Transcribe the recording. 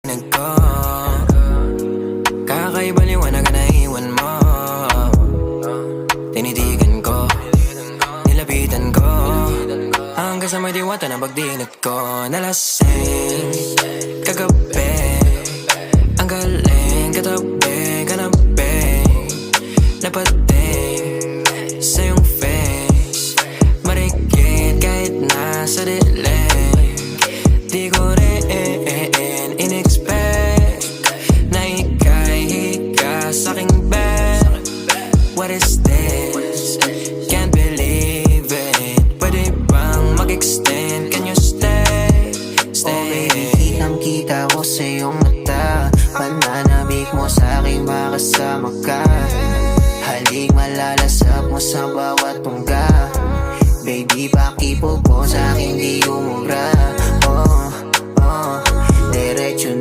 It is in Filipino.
magdiinag ko. Kakaiba liwanag na naiwan mo. Tinitigan ko, nilapitan ko, hanggang sa may diwata na pagdiinag ko. Nalasing kagabi, ang galing katabi, kanabi, napating sa iyong face, marikit kahit nasa dilim. Di ko rin in-expect na ika'y hika sa'king bed. What is this? Can't believe it. Pwede bang mag-extend? Can you stay? Stay. Oh baby, kitang-kita ko sa iyong mata. Pananabik mo sa'king makasama ka. Halik malalasap mo sa bawat tungga. Baby, pakipog mo sa'king di umubra. Oh, diretso